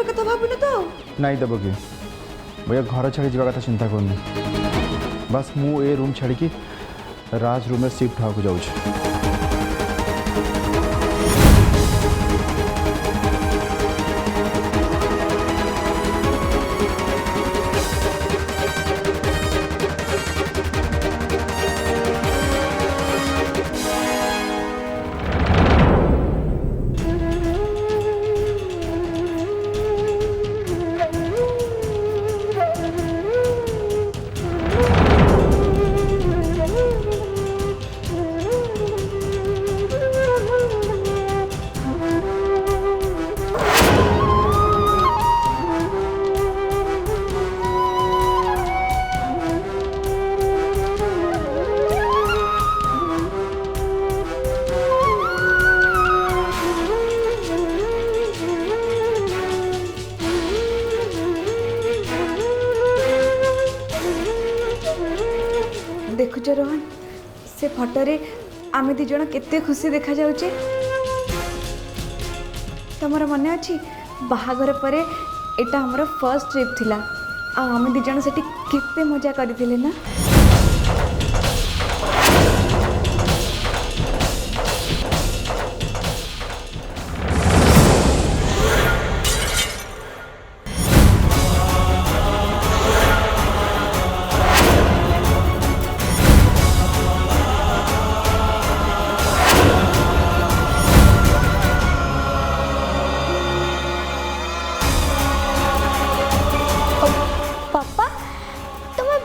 बाहागर कथा भाबुन तो नहीं देव कि भैया घर छाड़ी जावा कथा चिंता करनी बस मु ए रूम छाड़ी की राज रूम में शिफ्ट होगा जाऊँ देखुच रोहन से फटोरे आमे दी जण केते खुशी देखा जाउचे तमरा मन अछि बाहागर परे एटा हमर फर्स्ट ट्रिप थिला आ आमे दी जण सेठी केते मजा करथिले ना।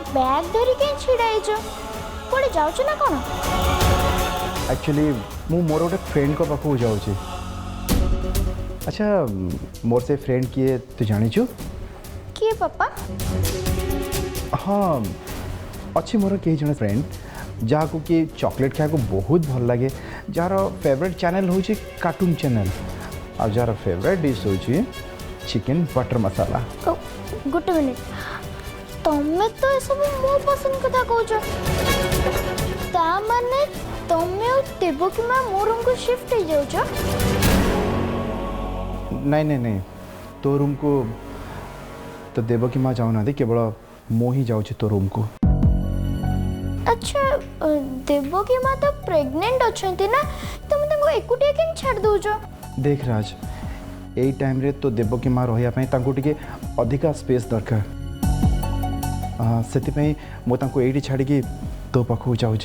बैग धरी के छिड़ाई जो कोड़े जाऊ ना कौन एक्चुअली मु मोर गोटे फ्रेंड को पाखु जाऊँ। अच्छा मोर से फ्रेंड किए तू जानी छु किए पापा? हाँ अच्छी मोर कई जन फ्रेंड जहाँ को कि चॉकलेट खाया को बहुत भल लगे जार फेवरेट चैनल हूँ कार्टून चैनल आ जार फेवरेट डिश हूँ चिकन बटर मसाला। गोटे मिनिट तमें तो ये सब मो पसंद कथा कहूछ ता माने तमें और देवकी मां मो रूम को शिफ्ट हो जाउछ? नहीं नहीं नहीं तो रूम को तो देवकी मां जाऊ ना केवल मो ही जाऊँ तो रूम को। अच्छा देवकी मां तो प्रेग्नेंट अछंती ना तुम तंको एकुटिया केन छाड़ दोछ? देख राज एई टाइम रे तो देवकी मां रहिया पई तांको टिके अधिका स्पेस दरकार से मुझे ये छाड़ी तो पाखु जाऊँ।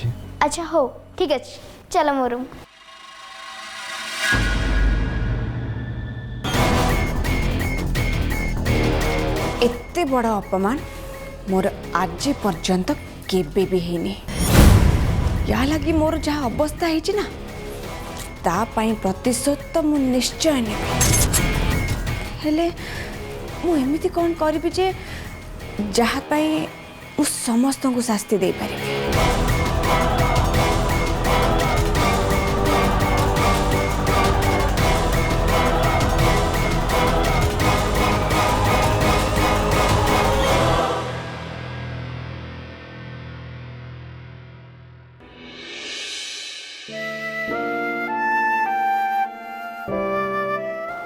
अच्छा हो ठीक अच्छे चलो मो रूम। एते बड़ा अपमान मोर आज पर्यंत केबे भी हैनी। या लगी मोर जहाँ अवस्था है ना ता पाई प्रतिशोध तो मु निश्चय नेबी हेले मु एमिति कौन करिबि जे जहाँ पाई मु समस्त को शास्ति दे पारिबि।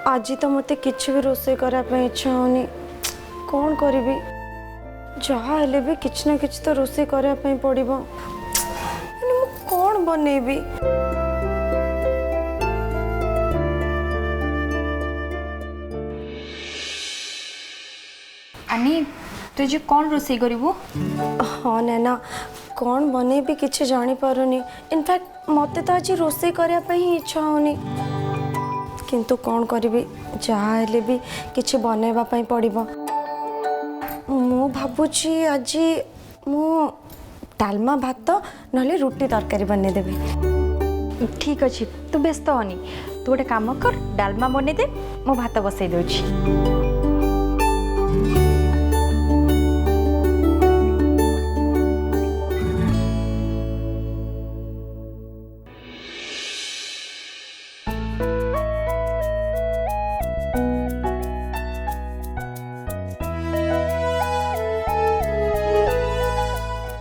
आज तो मते किछ भी रोसे करा पे इच्छा होनी कौन करिबी जहाँ हेले भी किछ ना किछ तो रोसे करा पे पड़िबो मु कौन बनेबी। आनी तुझे कौन रोसे करिवो? हाँ नैना कौन बनेबी किछ जानी पारुनी। इनफैक्ट मते तो आज रोसे करा पे ही इच्छा होनी किंतु कौन करिबी जहाँ हेले भी किछ बनेबा पई पड़िबो। मु भाबुची आज मु डालमा भात नले रोटी तरकारी बने देबे। ठीक अच्छे तू व्यस्त होनी तू गोटे काम कर डालमा बने दे मो भात बसई दउची।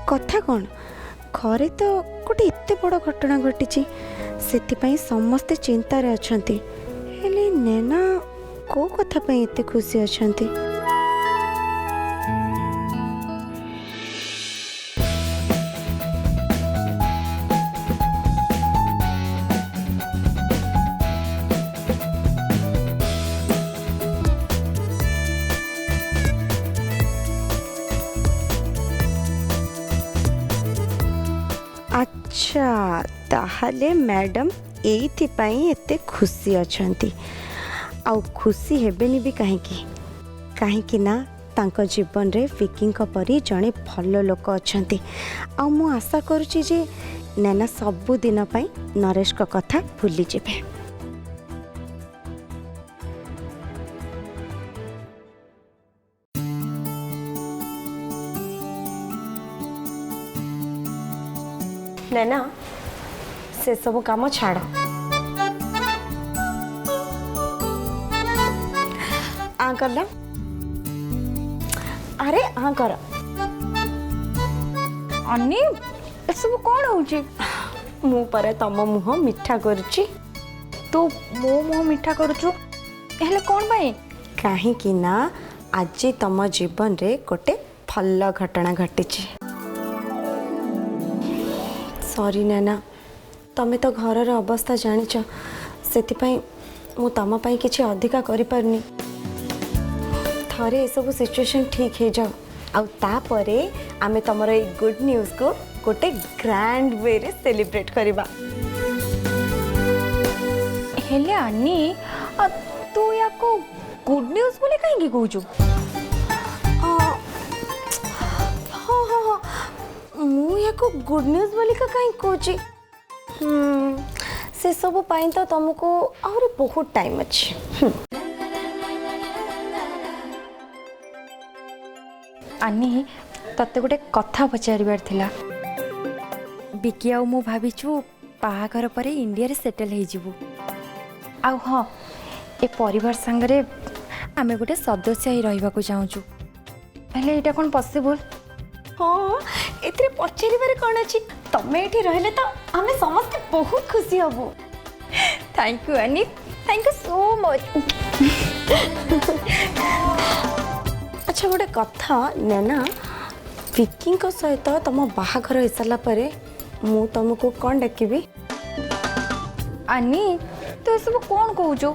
कथा कौन घरे तो गोटे एत बड़ घटना घटी से समस्ते चिंतार अच्छा हेले नैना को कथा पे इतने खुशी अछंती? अच्छा ताहले मैडम एइथिपाई एते खुशी अछंती आउ खुशी हेबेनी भी काहेकि ना तांको जीवन रे विकी परी जड़े भल लोक अछंती आउ मु आशा करुची जे नैना सबु दिन पाई नरेश का कथा भूली जेबे। नैना से सब काम छाड़ आ करला अरे आ कर अन्नी एसबू कौन होची मु पर तम मुह मिठा करुची तू मो मुह मिठा करुचु हेले कौन भाई काहेकि ना आज तम जीवन रे गोटे भल घटना घटिची। सॉरी नैना तमें तो घर अवस्था जानिच से मु तम पाई किछि अधिका करि पारनी थरे ए सब सिचुएशन ठीक हो जाओ आउ तापरे आमे तमर ए गुड न्यूज को गोटे ग्रैंड वे रे सेलिब्रेट करबा। हेले अन्नी तू या को गुड न्यूज बोले काहे कहूचु? मु या को गुड न्यूज बोली का काहे कहूची? से सब पाई तो तुमको और बहुत टाइम अच्छी। अन्नी तते गोटे कथा पचारिबार थिला बिकी आउ मु भाबिचु बाहाघर परे इंडिया रे सेटल हे जिवु आउ हाँ ए परिवार संगरे आमे गोटे सदस्य ही रहिबा को चाहूचु हेले एटा कोन पॉसिबल? हाँ एथरे पचारिबार कोन अछि तमे एठी रहले तो आमे समस्त बहुत खुशी हबो। थैंक यू अन्नी थैंक यू सो मच। अच्छा गोटे कथा नैना विकी सहित तुम बाहाघर हो सारा पर मु तुमको कौन डाकिबी? अन्नी तो सब कौन कहूचु?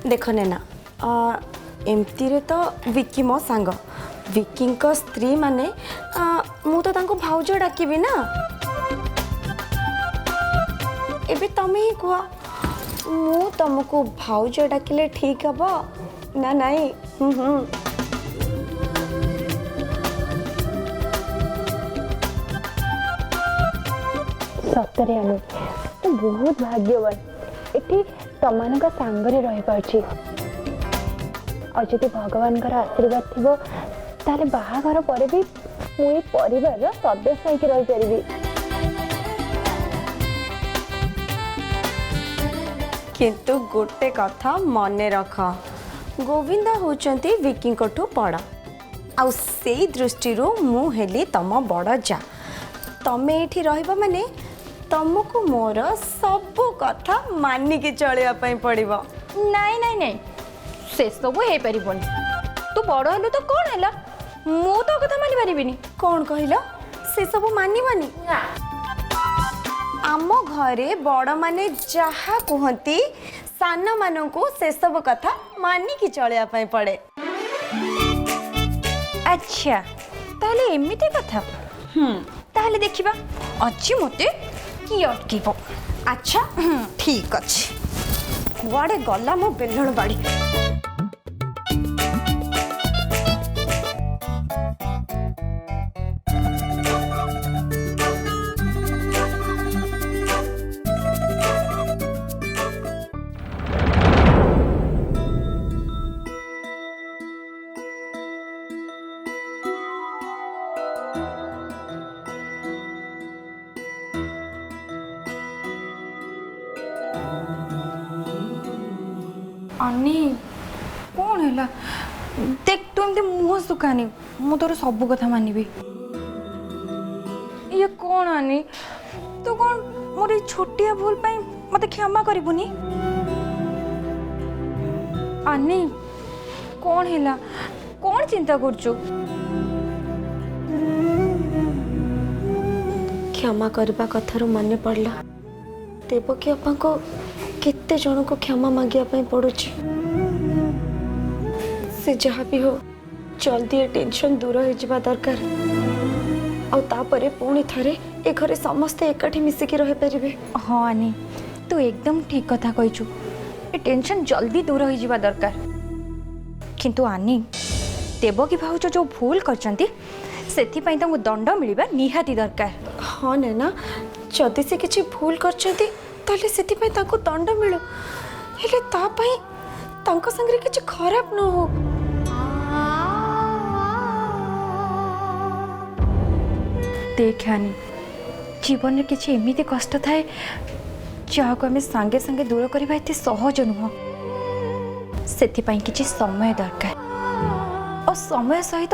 देख नैना एमती रे तो विकी मो सांग विकी स्त्री माने मु तो तांको भाउज डाकिबी ना एबे तमे ही कह मु तुमको भाउज डाकिले ठीक हबो ना नहीं? सतरे अनु तो बहुत भाग्यवान एठी तमान का सांगरे रही पाछि और जदि भगवान का आशीर्वाद थिबो ताले बाहाघर परे भी मुई परिवार रो सदस्य होके रही परिबी। किंतु गोटे कथा मने रख गोविंद होचंती विकी कोठू बड़ आउ सेई दृष्टि मु हेली तम बड़ जा तमे एठी रहबा माने तुमको मोर सब कथा मानिकी चलिया पड़िबो। नाई नाई नाई से सब हो परिबोनी तू बड़ हेलु तो कौन हैला मु तो कथा मानि परिबिनी। कौन कहला से सब मानिबनी? आम घरे बड़ माने जहा कहती सान मानू से सब कथा मानिकी चलिया पड़े। अच्छा ताले एमिति कथा ताले देखिबा अच्छी मते की अटकीबो। अच्छा ठीक अच्छे कुआड़े गला मो बेलण बाड़ी। अन्नी कौन है देख तू एमती मुह सुखानी मु तोर सब कथा मानिबी। ये कौन अन्नी तू कौन मोर छोटिया भूल पाई मते क्षमा करिबुनी? आनी कौन हैला कौन चिंता करछु क्षमा करबा कथार मन पड़ला देवकी अपा को केते जन को क्षमा मांगिया पई पड़ुची से जहाँ भी हो जल्दी ये टेंशन दूर हो जावा दरकार और तापरे पुणी थरे ए घरे समस्ते एकाठी मिसिकी रहि परिबे। हाँ आनी तू एकदम ठीक कथा कहिछु ए टेंशन जल्दी दूर हो जावा दरकार किंतु आनी देवकी भाउज जो भूल करचंती सेथि पई तांको दंड मिलबा निहाती दरकार। हाँ नैना जदि से किसी भूल करचंती ताले सेथि पई तांको दंड मिलो हेले ता पई तांको संगरे किछि खराब न हो। देख आनी जीवन में किसी एमती कष्ट थाए जहाँ को आम सांगे सांगे दूर करवा एत सहज नुह से किसी समय दरकार और समय सहित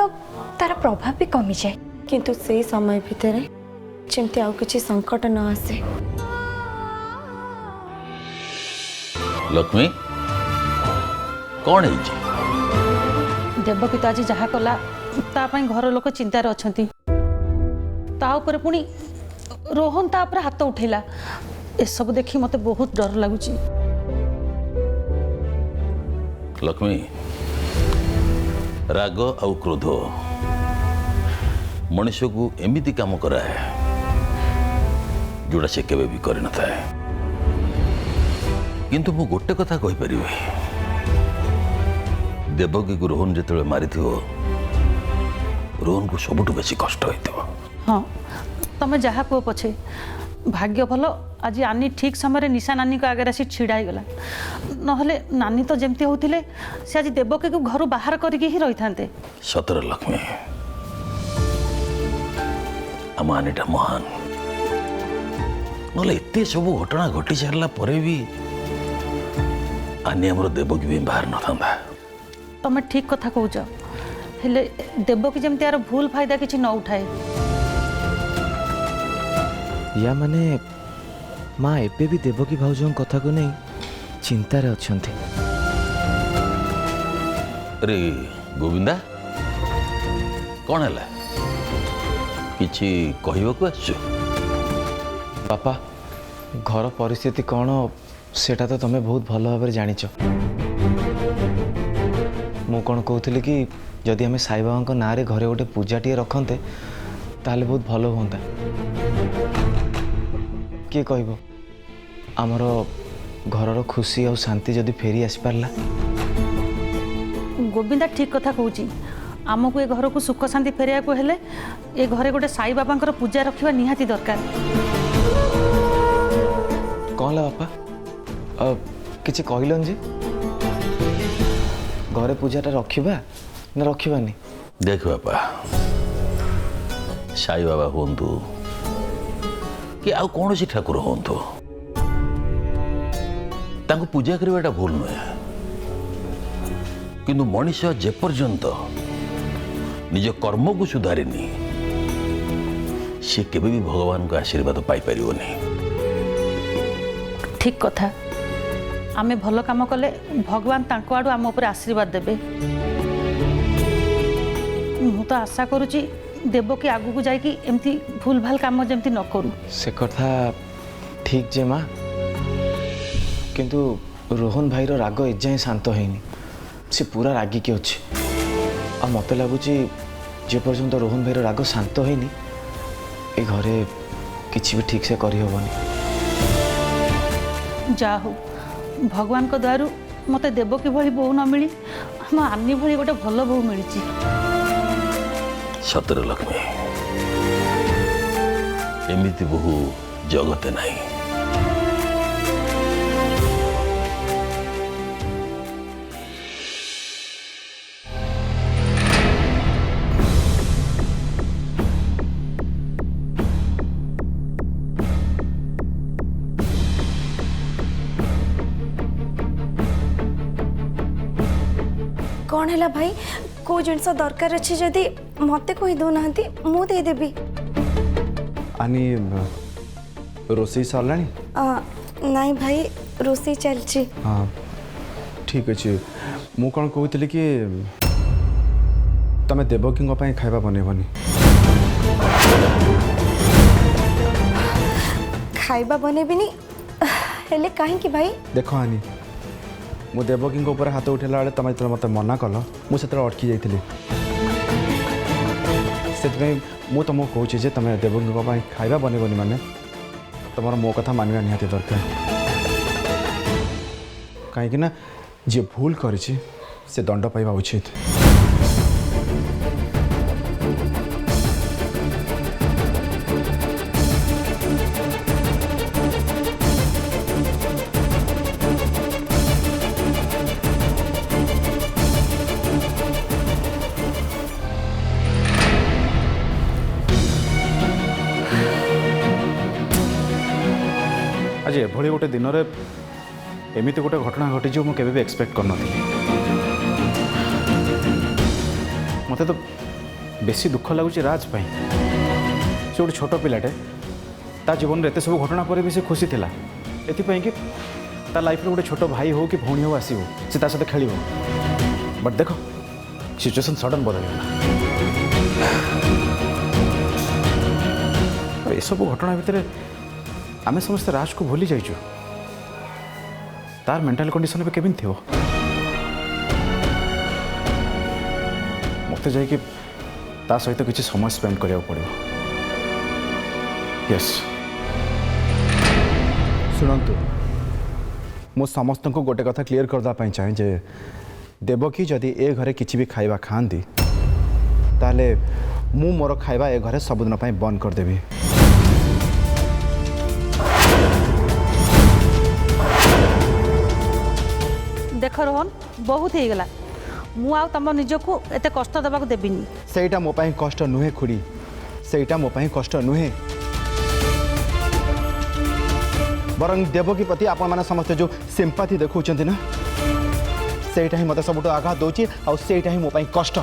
तार प्रभाव भी कमी जाए किंतु से समय भितर जमती आउ किछि संकट न आसे। लक्ष्मी कौन है देवकी तो आज जहाँ कला तापाई घर लोक चिंतार अछंती ता ऊपर पुणी रोहन ता ऊपर हाथ उठेला ए सब देखी मते बहुत डर लगुची। लक्ष्मी राग और क्रोध मनुष्य को एमिति काम कराए जोड़ा से केवे भी कर न थाए किंतु मु गोटे कथा कहि परिबे देवकी को रोहन जेतले मारी थियो रोहन को सबुठ बेसी कष्ट होइथिबो। हाँ तमें जहाँ कह पछे भाग्य भल आज आनी ठीक समय निशा नानी को आगे आसी छिड़ा गला नहले नानी तो जमती होते से आज देवकी को घर बाहर करके ही रही था। सतर लक्ष्मी आम आनीटा महान नहले एत सब घटना घटी सारा पर भी आनी आमर देवकी भी बाहर न था। तमें ठीक कथा कौच हेले देवकी जमती यार भूल फायदा किसी न उठाए या माने माँ एबे भी देवकी भाउजों कथा को नहीं चिंतार अछंती। अरे गोविंदा कौन है किछि कहबा आसु बापा घर परिस्थिति कौन सेटा तो तुम्हें बहुत भल भाव जानिच मु कौन कहूली कि जदि आम साई बाबा ना घरे गोटे पूजाटे रखते ताहले बहुत भल होता किए कहब आमर घरर खुशी और शांति जदि फेरी आसी पारला। गोविंदा ठीक कथा कहूँ आमको ए घर को सुख शांति फेरिया को हेले ए घरे गोटे साई बाबा पूजा रखा निहाती दरकार। कौन ला बापा किसी कहलन जे घरे पूजाटा रखा ना रखानी। देख बापा साई बाबा हूँ कि आउ कौन सी ठाकुर हूँ तांको पूजा करवाटा भूल नुहे किंतु मनुष्य जेपर्यंत निज कर्म को सुधारिनी सी केबे भी भगवान को आशीर्वाद पाई परिवनी। ठीक कथा आमे भल काम कले भगवान तांको आडू आम ऊपर आशीर्वाद देबे। मु तो आशा करुची देवकी आगु को जाई कि एमती भूल भाल काम जमती न करू। से कथा ठीक जे माँ किंतु रोहन भाईर राग एजाएं शांत हैनी से पूरा रागिकी अच्छे आ मत लगुच जे पर्यंत रोहन भाईर राग शांत हैनी ए घरे किछि भी ठीक से करी होबनी। जा हो भगवान को द्वारू मते देवकी भली बहु न मिली हम आनी भली गोटे भल बहु मिली। सतर लक्ष्मी एमिति बहु जगते नहीं। कौन है भाई को जिनस दरकार अच्छे जदि मते कही दौना मु देदेवी। आनी रोसई सरलानी नहीं भाई रोसई चलची। हाँ ठीक ठीक अच्छे मु कौन कहूली कि तमें देवकी खाଇବା बनेबनी खाइबा बनेबिनी हेले कहीं भाई देख आनी मु देवकी ऊपर हाथ उठेला बेले तुम जो मत मना कल मुझे अटकी जाइली से मु तुमको कहूँ जे तुम देवकी खाଇବା बनेबनी माने तुम मो कथा मानवा निहाती दरकार कहीं ना जी भूल करिछि से दंड पाइबा उचित आज एभली गोटे दिन में एमती गोटे घटना घटी जो मुझे भी एक्सपेक्ट करन मत तो बेसी दुख लगुच राज से गोटे छोट पिलाटे ता जीवन में एत सब घटना पर भी से खुशी थिला एथिपाई कि ता लाइफ रे गोटे छोट भाई हो कि भौणी हो आसो से ता सहित खेल बट देख सिचुएशन सडन बदल ये सब घटना भितर आमे समस्त राज को भूली जाइछु तार मेंटल कंडीशन भी केबिन थी मत जाकि ता सहित किसी समय स्पेंड करिया पड़ो यस शुणु मु समस्त को गोटे कथा क्लियर करदा चाहे जे देवकी जदि ए घरे किसी भी खाइबा खाती ताले मु मोर खाइबा ए घरे सबुदिन बंद करदेवी देख रोहन बहुत हो गला मु आ तुम निजको एते कष्ट देबाक देबिनी सेटा मो पाई कष्ट नुहे खुड़ी सेटा मो पाई कष्ट नुहे बरं देवकी प्रति आपण माने समस्त जो सिंपैथी देखौचंती ना सेटा ही मते सबुठ आघात दोची आ सेटा ही मो पाई कष्ट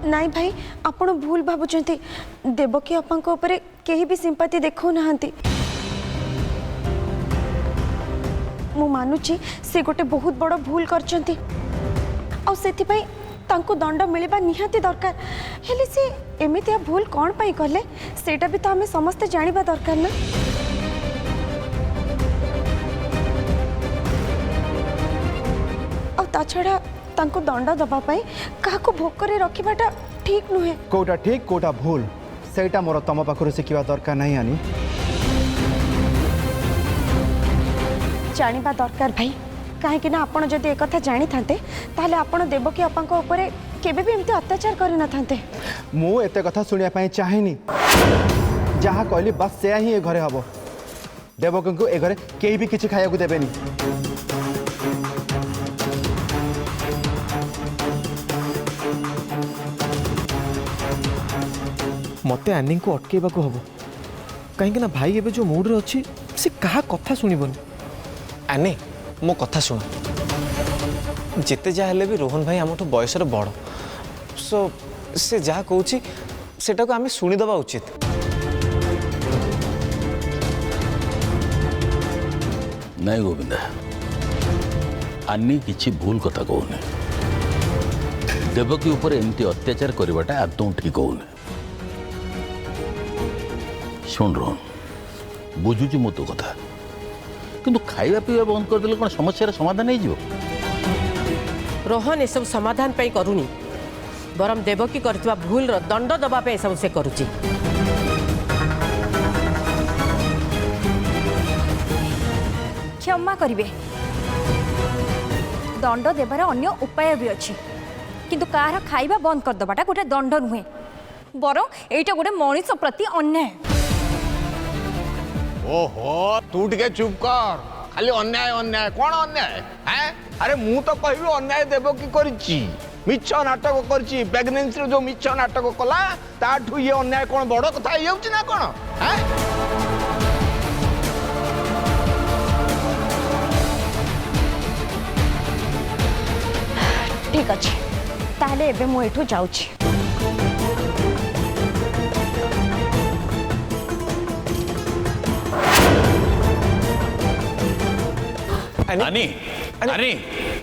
नाई भाई आपण भूल भावुचंती देवकी अप्पा ऊपर केही भी सिंपैथी देखौ नाहंती मु मानुची से गोटे बहुत बड़ भूल करचंती आ सेथि पई तांको दंड मिलबा निहाती दरकार हेले से एमितिया भूल कौन पाई कले सेटा भी तो हमें समस्ते जानिबा दरकार ना आ ता छड़ा तांको दंड दबा पाई काको भोकरे रखिबाटा ठीक नुहे कोटा ठीक कोटा भूल सेटा मोर तम पाखरु सिखिबा दरकार नहीं आनी जानिबा दरकार भाई कहीं ना आपण जदि एक कथा जानी थांते ताले आपण देवकी अप्पा ऊपर केबे भी एमती अत्याचार करि न थांते मु एते कथा सुनिया पाई चाहेनी जहा कहली बस से ही ए घरे हबो देवकी को ए घरे केही भी किछि खाया को देबेनी मते आनी को अटकेबा को हबो कहीं ना भाई एबे जो मूड रे अछि से कहा कथा सुनिबनी आने मो कथा सुन जिते जा हेले भी रोहन भाई आमठू बयसर बड़ सो से जहाँ कहूँ सेटा को आम शुणीदवा उचित नहीं गोविंदा आनी किसी भूल कथा कहूनी देवकी ऊपर एमती अत्याचार करवाटा आदौ ठीक होने शुण रोहन बुझुची मो तो कथा किंतु खाइबा पीवा बंद करदेले कौन समस्या समाधान हो रोहन ये सब समाधान पे करूनी बरम देवकी करथिबा भूल रो दंड दबा पे सब से करूची क्षमा करिवे दंड देबार अन्य उपाय भी अच्छी किंतु कार खाइबा बंद कर दबाटा गोटे दंड नुहे बरं एटा गोटे मनुष्य प्रति अन्याय ओहो तू टिके चुप कर खाली अन्याय अन्याय कौन अन्याय हैं अरे मु तो कहबी अन्याय देवकी करिछि मिछ नाटक करिछि प्रेगनेंसी रो जो मिछ नाटक कला ताठू ये अन्याय कौन बड़ कथा हे होछि ना कौन हैं ठीक अच्छे ताहले एबे मु एठू जाउछि ଆନି ଆନି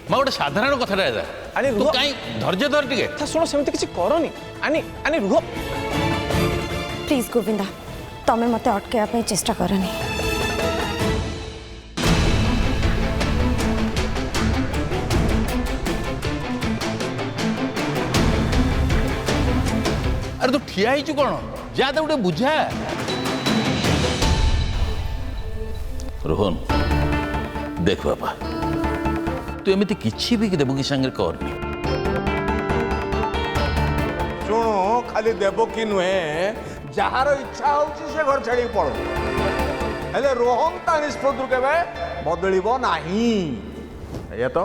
ମୁଁ ଗୋଟେ ସାଧାରଣ କଥାଟା ଏଇଟା ଆନି ତୁ ରୁହ। କାଇଁ ଧୈର୍ଯ୍ୟ ଧର ଟିକେ ତା ଶୁଣ ସେମିତି କିଛି କରନି ଆନି ଆନି ରୁହ। ପ୍ଲିଜ୍ ଗୋବିନ୍ଦା ତମେ ମୋତେ ଅଟକାଇବା ପାଇଁ ଚେଷ୍ଟା କରନି। ଆରେ ତୁ ଠିଆ ହେଇଛୁ କ'ଣ ଯା ତ ଗୋଟେ ବୁଝା ରୋହନ ଦେଖ ବାପା ତୁ ଏମିତି କିଛି ବି ଦେବକୀ ସାଙ୍ଗରେ କରନି ଶୁଣୁ ଖାଲି ଦେବକୀ ନୁହେଁ ଯାହାର ଇଚ୍ଛା ହଉଛି ସେ ଘର ଛାଡ଼ିକି ପଳଉ ହେଲେ ରୋହନ ତା ନିଷ୍ପତ୍ତିରୁ କେବେ ବଦଳିବ ନାହିଁ ଏଇଆ ତ